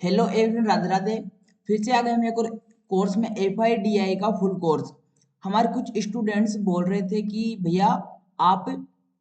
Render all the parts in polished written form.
Hello everyone, Radhe Radhe. फिर से आ गए हम एक और कोर्स में FIDI का फुल कोर्स। हमारे कुछ स्टूडेंट्स बोल रहे थे कि भैया आप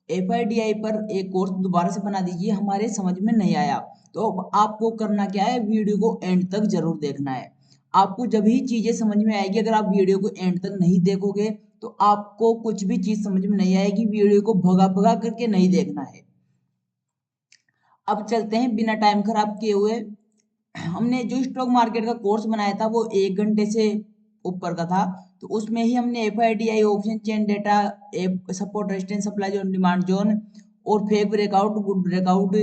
FIDI पर एक कोर्स दोबारा से बना दीजिए, हमारे समझ में नहीं आया। तो अब आपको करना क्या है, वीडियो को एंड तक जरूर देखना है। आपको जब ही चीजें समझ में आएगी, अगर आप वीडियो को एंड तक नहीं देखोगे तो आपको कुछ भी चीज समझ में नहीं आएगी। वीडियो को भगा भगा करके नहीं देखना है। अब चलते हैं बिना टाइम खराब किए हुए। हमने जो स्टॉक मार्केट का कोर्स बनाया था वो 1 घंटे से ऊपर का था। तो उसमें ही हमने FIDI, option chain data, support, resistance, supply zone, demand zone और fake breakout, good breakout,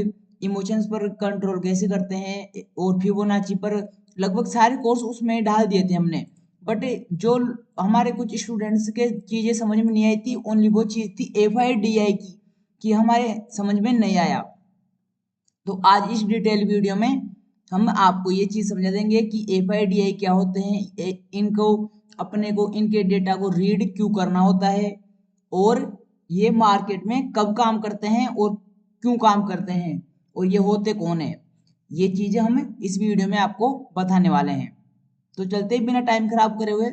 emotions पर कंट्रोल कैसे करते हैं और फिबोनाची पर लगभग सारे कोर्स उसमें डाल दिए थे हमने। बट जो हमारे कुछ स्टूडेंट्स के चीजें समझ में नहीं आई थी, ओनली वो चीज थी FIDI की, कि हमारे समझ में नहीं आया। तो आज इस डिटेल वीडियो में हम आपको ये चीज समझा देंगे कि FIDI क्या होते हैं, इनको अपने को इनके डेटा को रीड क्यों करना होता है और ये मार्केट में कब काम करते हैं और क्यों काम करते हैं और ये होते कौन है। ये चीजें हम इस वीडियो में आपको बताने वाले हैं। तो चलते ही बिना टाइम खराब करे हुए,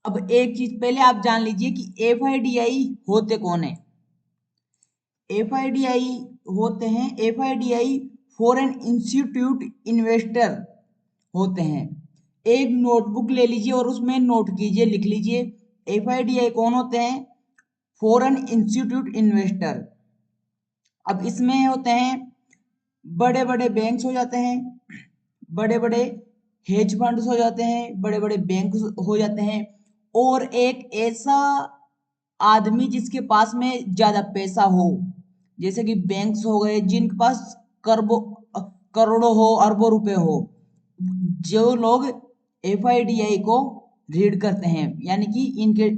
अब एक चीज पहले आप जान लीजिए कि FIDI होते कौन है। FIDI होते हैं, FIDI फॉरेन इंस्टीट्यूट इन्वेस्टर होते हैं। एक नोटबुक ले लीजिए और उसमें नोट कीजिए, लिख लीजिए FIDI कौन होते हैं, फॉरेन इंस्टीट्यूट इन्वेस्टर। अब इसमें होते हैं बड़े बड़े बैंक्स हो जाते हैं, बड़े बड़े हेज फंड्स हो जाते हैं, बड़े बड़े बैंक हो जाते हैं, और एक ऐसा आदमी जिसके पास में ज्यादा पैसा हो, जैसे कि बैंक्स हो गए जिनके पास करबो करोड़ों हो, अरबों रुपए हो, जो लोग FIDI को रीड करते हैं, यानी कि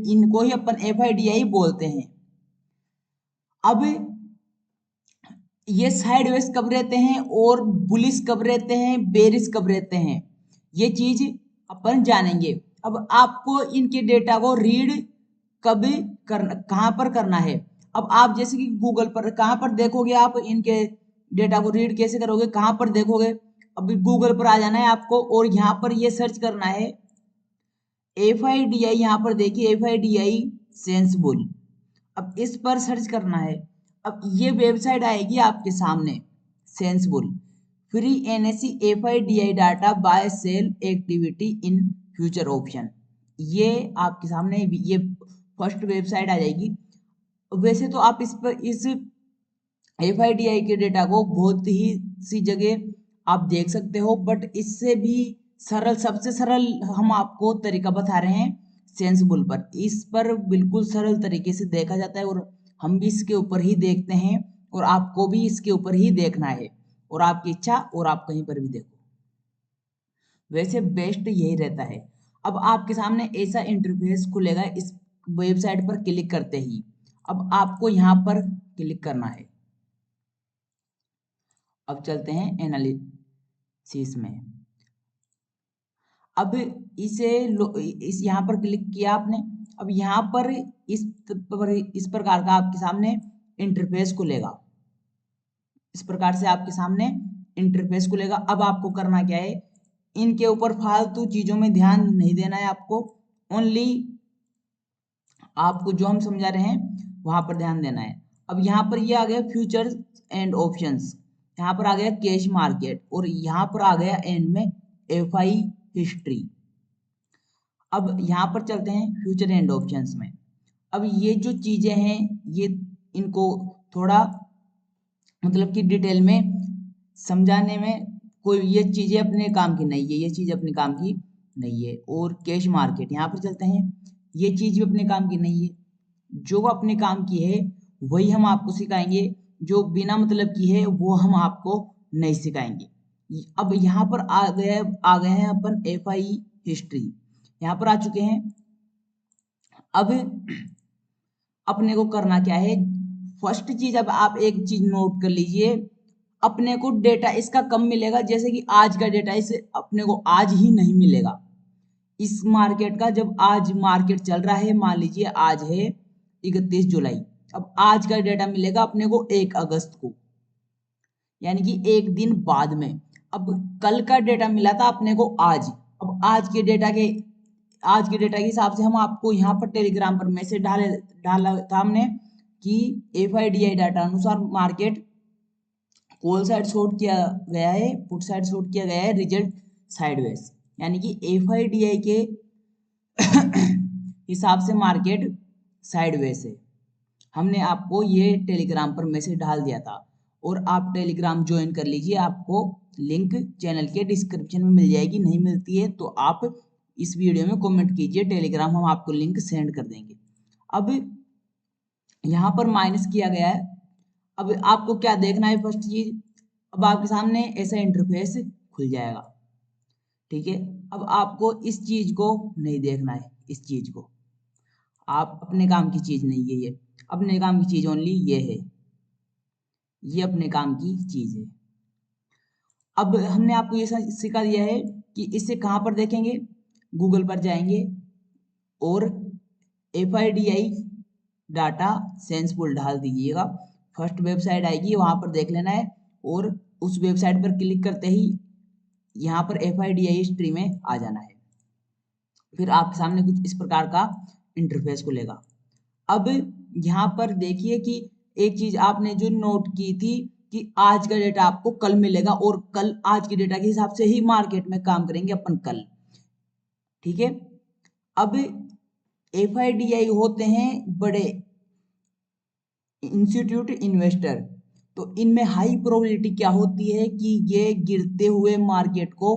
इनको ही अपन FIDI बोलते हैं। अब ये साइडवेज कब रहते हैं और बुलिश कब रहते हैं, बेरिश कब रहते हैं, ये चीज अपन जानेंगे। अब आपको इनके डेटा को रीड कब करना, कहाँ पर करना है। अब आप जैसे कि गूगल पर कहाँ पर देखोगे, आप इनके डेटा को रीड कैसे करोगे, कहाँ पर देखोगे। अभी गूगल पर आ जाना है आपको और यहाँ पर ये सर्च करना है FIDI। यहाँ पर देखिए FIDI सेंसबुल, अब इस पर सर्च करना है। अब ये वेबसाइट आएगी आपके सामने, Sensibull free NSE FIDI data buy sell activity in future option. ये आपके सामने ये फर्स्ट वेबसाइट आ जाएगी। वैसे तो आप इस FIDI के डेटा को बहुत ही सी जगह आप देख सकते हो, बट इससे भी सरल, सबसे सरल हम आपको तरीका बता रहे हैं सेंसबुल पर। इस पर बिल्कुल सरल तरीके से देखा जाता है और हम भी इसके ऊपर ही देखते हैं और आपको भी इसके ऊपर ही देखना है, और आपकी इच्छा और आप कहीं पर भी देखो, वैसे बेस्ट यही रहता है। अब आपके सामने ऐसा इंटरफेस खुलेगा इस वेबसाइट पर क्लिक करते ही। अब आपको यहाँ पर क्लिक करना है। अब चलते हैं एनालिसिस में। अब इस यहाँ पर क्लिक किया आपने। अब यहाँ पर इस प्रकार का आपके सामने इंटरफेस खुलेगा, इस प्रकार से आपके सामने इंटरफेस खुलेगा। अब आपको करना क्या है, इनके ऊपर फालतू चीजों में ध्यान नहीं देना है आपको, ओनली आपको जो हम समझा रहे हैं वहां पर ध्यान देना है। अब यहाँ पर ये आ गया फ्यूचर्स एंड ऑप्शंस, यहाँ पर आ गया कैश मार्केट, और यहाँ पर आ गया एंड में FI हिस्ट्री। अब यहाँ पर चलते हैं फ्यूचर एंड ऑप्शंस में। अब ये जो चीजें हैं, ये इनको थोड़ा मतलब कि डिटेल में समझाने में कोई ये चीजें अपने काम की नहीं है, ये चीज अपने काम की नहीं है। और कैश मार्केट यहाँ पर चलते हैं, ये चीज भी अपने काम की नहीं है। जो अपने काम की है वही हम आपको सिखाएंगे, जो बिना मतलब की है वो हम आपको नहीं सिखाएंगे। अब यहाँ पर आ गए हैं अपन FI हिस्ट्री, यहाँ पर आ चुके हैं। अब अपने को करना क्या है, फर्स्ट चीज, अब आप एक चीज नोट कर लीजिए, अपने को डेटा इसका कब मिलेगा, जैसे कि आज का डेटा इसे अपने को आज ही नहीं मिलेगा। इस मार्केट का जब आज मार्केट चल रहा है, मान लीजिए आज है 31 जुलाई, अब आज का डेटा मिलेगा अपने को 1 अगस्त को, यानी कि एक दिन बाद में। अब कल का डेटा मिला था अपने को आज। अब आज के डेटा के हिसाब से हम आपको यहाँ पर टेलीग्राम पर मैसेज डाला था हमने कि FIDI डाटा अनुसार मार्केट कॉल साइड शॉर्ट किया गया है, पुट साइड शॉर्ट किया गया है, रिजल्ट साइडवेज, यानी कि FIDI के हिसाब से मार्केट साइडवेज है। हमने आपको ये टेलीग्राम पर मैसेज डाल दिया था और आप टेलीग्राम ज्वाइन कर लीजिए। आपको लिंक चैनल के डिस्क्रिप्शन में मिल जाएगी, नहीं मिलती है तो आप इस वीडियो में कमेंट कीजिए, टेलीग्राम हम आपको लिंक सेंड कर देंगे। अब यहाँ पर माइनस किया गया है। अब आपको क्या देखना है, फर्स्ट चीज, अब आपके सामने ऐसा इंटरफेस खुल जाएगा, ठीक है। अब आपको इस चीज को नहीं देखना है, इस चीज को, आप अपने काम की चीज नहीं है ये, अपने काम की चीज ओनली ये है, ये अपने काम की चीज है। अब हमने आपको ये सिखा दिया है कि इसे कहाँ पर देखेंगे, गूगल पर जाएंगे और FIDI डाटा सेंसफुल डाल दीजिएगा, फर्स्ट वेबसाइट आएगी वहां पर देख लेना है और उस वेबसाइट पर क्लिक करते ही यहाँ पर FIDI हिस्ट्री में आ जाना है। फिर आपके सामने कुछ इस प्रकार का इंटरफेस खुलेगा। अब यहाँ पर देखिए कि एक चीज आपने जो नोट की थी कि आज का डेटा आपको कल मिलेगा और कल आज के डेटा के हिसाब से ही मार्केट में काम करेंगे अपन कल, ठीक है। अब FIDI होते हैं बड़े इंस्टीट्यूट इन्वेस्टर, तो इनमें हाई प्रोबेबिलिटी क्या होती है कि ये गिरते हुए मार्केट को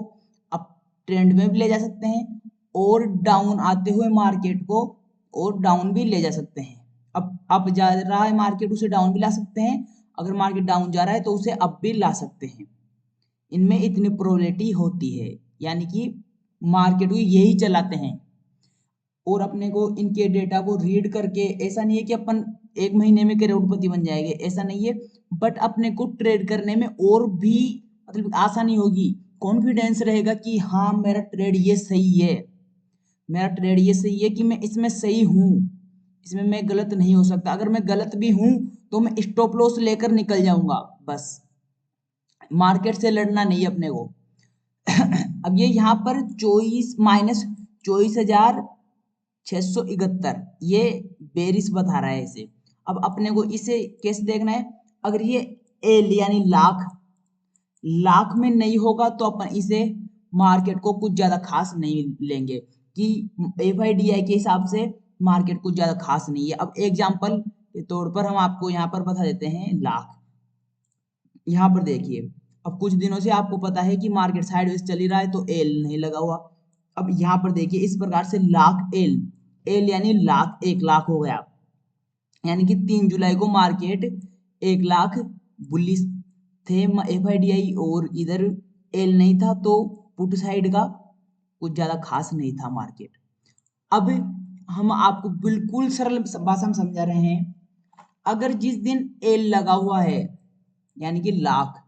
अप ट्रेंड में भी ले जा सकते हैं और डाउन आते हुए मार्केट को और डाउन भी ले जा सकते हैं। अब अप जा रहा है मार्केट, उसे डाउन भी ला सकते हैं, अगर मार्केट डाउन जा रहा है तो उसे अप भी ला सकते हैं। इनमें इतनी प्रोबेबिलिटी होती है, यानी कि मार्केट को यही चलाते हैं। और अपने को इनके डेटा को रीड करके, ऐसा नहीं है कि अपन एक महीने में करोड़पति बन जाएंगे, ऐसा नहीं है, बट अपने को ट्रेड करने में और भी मतलब आसानी होगी, कॉन्फिडेंस रहेगा कि हाँ मेरा ट्रेड ये सही है, मेरा ट्रेड ये सही है कि मैं इसमें सही हूँ, इसमें मैं गलत नहीं हो सकता, अगर मैं गलत भी हूँ तो मैं स्टॉप लॉस लेकर निकल जाऊंगा, बस मार्केट से लड़ना नहीं है अपने को। अब ये यहाँ पर 24,671 ये बेरिस बता रहा है इसे। अब अपने को इसे कैसे देखना है, अगर ये एल यानी लाख लाख में नहीं होगा तो अपन इसे मार्केट को कुछ ज्यादा खास नहीं लेंगे कि FIDI के हिसाब से मार्केट कुछ ज्यादा खास नहीं है। अब एग्जांपल के तौर पर हम आपको यहाँ पर बता देते हैं लाख। यहाँ पर देखिए, अब कुछ दिनों से आपको पता है कि मार्केट साइडवेज चल ही रहा है तो एल नहीं लगा हुआ। अब यहाँ पर देखिए इस प्रकार से लाख एल, एल यानी लाख, 1 लाख हो गया, यानी कि 3 जुलाई को मार्केट 1 लाख बुलिश थे FIDI और इधर एल नहीं था तो पुट साइड का कुछ ज्यादा खास नहीं था मार्केट। अब हम आपको बिल्कुल सरल भाषा में समझा रहे हैं, अगर जिस दिन एल लगा हुआ है यानी कि लाख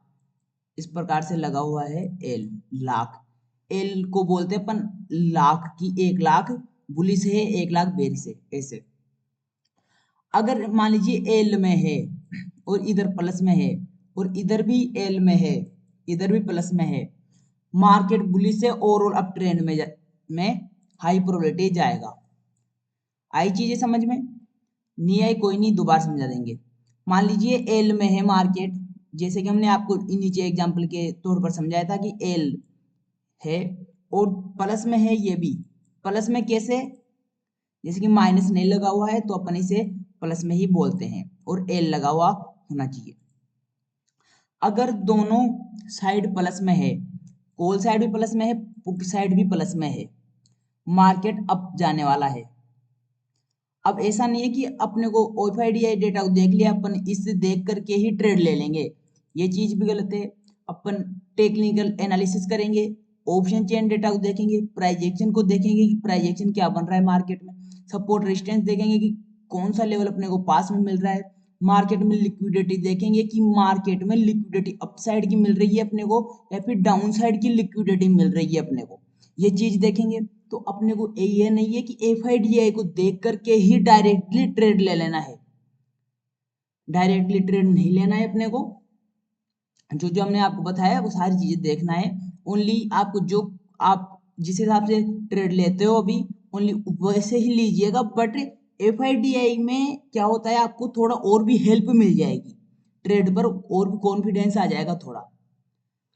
इस प्रकार से लगा हुआ है एल, लाख, एल को बोलते हैं अपन लाख की, 1 लाख बुलिश है, 1 लाख बेरिश है, ऐसे। अगर मान लीजिए एल में है और इधर प्लस में है और इधर भी एल में है, इधर भी प्लस में है, मार्केट बुलिश है ओवरऑल अप ट्रेंड में हाई प्रोबेबिलिटी जाएगा। आई चीजें समझ में? नहीं आई कोई नहीं, दोबारा समझा देंगे। मान लीजिए एल में है मार्केट, जैसे कि हमने आपको नीचे एग्जांपल के तौर पर समझाया था कि एल है और प्लस में है, ये भी प्लस में कैसे, जैसे कि माइनस नहीं लगा हुआ है तो अपन इसे प्लस में ही बोलते हैं और एल लगा हुआ होना चाहिए। अगर दोनों साइड प्लस में है, कॉल साइड भी प्लस में है, पुट साइड भी प्लस में है, मार्केट अप जाने वाला है। अब ऐसा नहीं है कि अपने को FIDI डेटा को देख लिया अपन, इससे देख करके ही ट्रेड ले लेंगे, ये चीज भी गलत है। अपन टेक्निकल एनालिसिस करेंगे, ऑप्शन चेन डेटा को देखेंगे, प्राइस एक्शन को देखेंगे कि प्राइस एक्शन क्या बन रहा है मार्केट में, सपोर्ट रेजिस्टेंस देखेंगे कि कौन सा लेवल अपने को पास में मिल रहा है, मार्केट में लिक्विडिटी देखेंगे कि मार्केट में लिक्विडिटी अपसाइड की मिल रही है अपने को या फिर डाउन साइड की लिक्विडिटी मिल रही है अपने को, ये चीज देखेंगे। तो अपने को ये नहीं है कि FIDI को देख करके ही डायरेक्टली ट्रेड ले लेना है, डायरेक्टली ट्रेड नहीं लेना है अपने को। जो जो हमने आपको बताया वो सारी चीजें देखना है। ओनली आपको जो आप जिस हिसाब से ट्रेड लेते हो अभी ओनली वैसे ही लीजिएगा। बट एफआईडीआई में क्या होता है, आपको थोड़ा और भी हेल्प मिल जाएगी ट्रेड पर, और भी कॉन्फिडेंस आ जाएगा थोड़ा।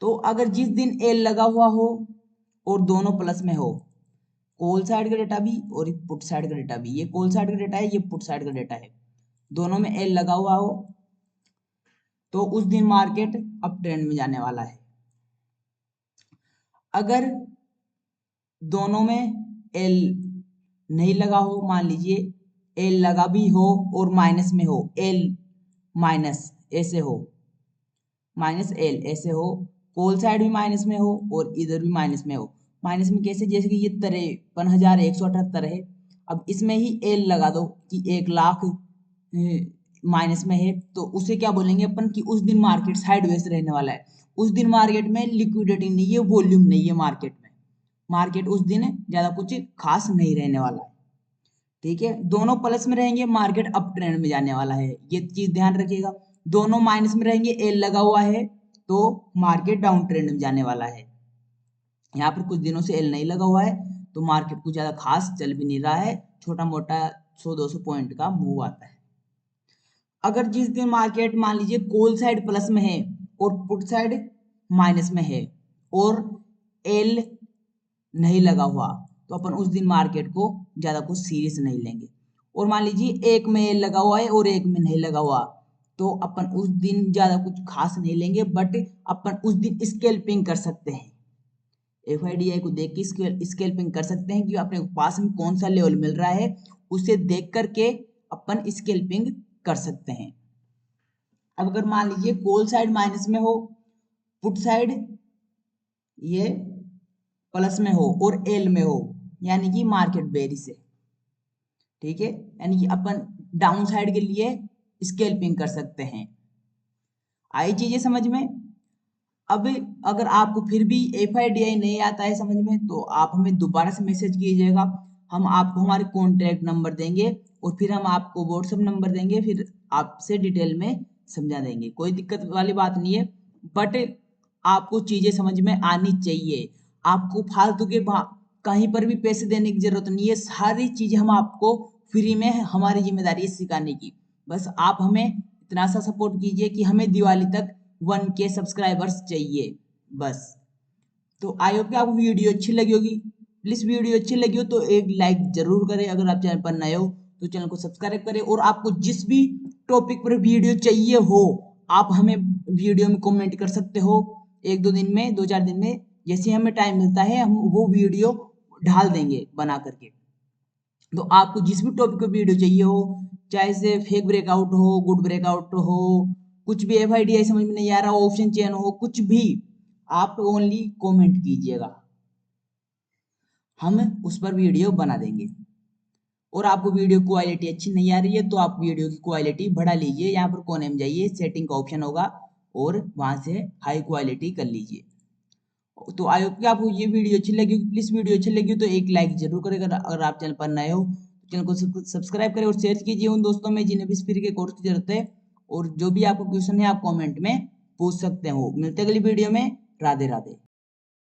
तो अगर जिस दिन एल लगा हुआ हो और दोनों प्लस में हो, कॉल साइड का डेटा भी और पुट साइड का डेटा भी, ये कॉल साइड का डेटा है, ये पुट साइड का डेटा है, दोनों में एल लगा हुआ हो, तो उस दिन मार्केट अप ट्रेंड में जाने वाला है। अगर दोनों में एल नहीं लगा हो, मान लीजिए एल लगा भी हो और माइनस में हो, एल माइनस ऐसे हो, माइनस एल ऐसे हो, कॉल साइड भी माइनस में हो और इधर भी माइनस में हो। माइनस में कैसे, जैसे कि ये 53,178 है, अब इसमें ही एल लगा दो कि 1,00,000 माइनस में है, तो उसे क्या बोलेंगे अपन कि उस दिन मार्केट साइडवेज रहने वाला है। उस दिन मार्केट में लिक्विडिटी नहीं है, वॉल्यूम नहीं है मार्केट में, मार्केट उस दिन ज्यादा कुछ खास नहीं रहने वाला है। ठीक है, दोनों प्लस में रहेंगे मार्केट अप ट्रेंड में जाने वाला है, ये चीज ध्यान रखिएगा। दोनों माइनस में रहेंगे एल लगा हुआ है तो मार्केट डाउन ट्रेंड में जाने वाला है। यहाँ पर कुछ दिनों से एल नहीं लगा हुआ है तो मार्केट कुछ ज्यादा खास चल भी नहीं रहा है, छोटा मोटा 100-200 पॉइंट का मूव आता है। अगर जिस दिन मार्केट मान लीजिए कॉल साइड प्लस में है और पुट साइड माइनस में है और एल नहीं लगा हुआ, तो अपन उस दिन मार्केट को ज्यादा कुछ सीरियस नहीं लेंगे। और मान लीजिए एक में एल लगा हुआ है और एक में नहीं लगा हुआ, तो अपन उस दिन ज्यादा कुछ खास नहीं लेंगे, बट अपन उस दिन स्कैल्पिंग कर सकते हैं। एफआईडीआई को देख के स्कैल्पिंग कर सकते हैं कि अपने पास में कौन सा लेवल मिल रहा है, उसे देख करके अपन स्कैल्पिंग कर सकते हैं। अब अगर मान लीजिए कॉल साइड माइनस में हो, पुट साइड ये प्लस में हो और एल में हो, यानी कि मार्केट बेरिश है। ठीक है, यानी कि अपन डाउन साइड के लिए स्कैल्पिंग कर सकते हैं। आई चीजें समझ में। अब अगर आपको फिर भी एफआईडीआई नहीं आता है समझ में, तो आप हमें दोबारा से मैसेज कीजिएगा, हम आपको हमारे कॉन्टैक्ट नंबर देंगे और फिर हम आपको व्हाट्सएप नंबर देंगे, फिर आपसे डिटेल में समझा देंगे। कोई दिक्कत वाली बात नहीं है, बट आपको चीजें समझ में आनी चाहिए। आपको फालतू के कहीं पर भी पैसे देने की जरूरत नहीं है, सारी चीजें हम आपको फ्री में, हमारी जिम्मेदारी है सिखाने की। बस आप हमें इतना सा सपोर्ट कीजिए कि हमें दिवाली तक 1K सब्सक्राइबर्स चाहिए बस। तो आई होप कि आपको वीडियो अच्छी लगी होगी। प्लीज वीडियो अच्छी लगी हो तो एक लाइक जरूर करें, अगर आप चैनल पर नए हो तो चैनल को सब्सक्राइब करें, और आपको जिस भी टॉपिक पर वीडियो चाहिए हो आप हमें वीडियो में कमेंट कर सकते हो। 1-2 दिन में, 2-4 दिन में, जैसे हमें टाइम मिलता है हम वो वीडियो ढाल देंगे बना करके। तो आपको जिस भी टॉपिक पर वीडियो चाहिए हो, चाहे से फेक ब्रेकआउट हो, गुड ब्रेकआउट हो, कुछ भी एफआईडीआई समझ में नहीं आ रहा, ऑप्शन चेन हो, कुछ भी, आप ओनली कमेंट कीजिएगा, हम उस पर वीडियो बना देंगे। और आपको वीडियो क्वालिटी अच्छी नहीं आ रही है तो आप वीडियो की क्वालिटी बढ़ा लीजिए, यहाँ पर कोने में जाइए, सेटिंग का ऑप्शन होगा और वहां से हाई क्वालिटी कर लीजिए। तो आई होप कि आपको ये वीडियो अच्छी लगी होगी। प्लीज वीडियो अच्छी लगी हो तो एक लाइक जरूर करें, अगर आप चैनल पर नए हो तो चैनल को सब्सक्राइब करें और शेयर कीजिए उन दोस्तों में जिन्हें भी इस फ्री के कोर्स की जरूरत है। और जो भी आपको क्वेश्चन है आप कमेंट में पूछ सकते हो। मिलते हैं अगली वीडियो में। राधे राधे।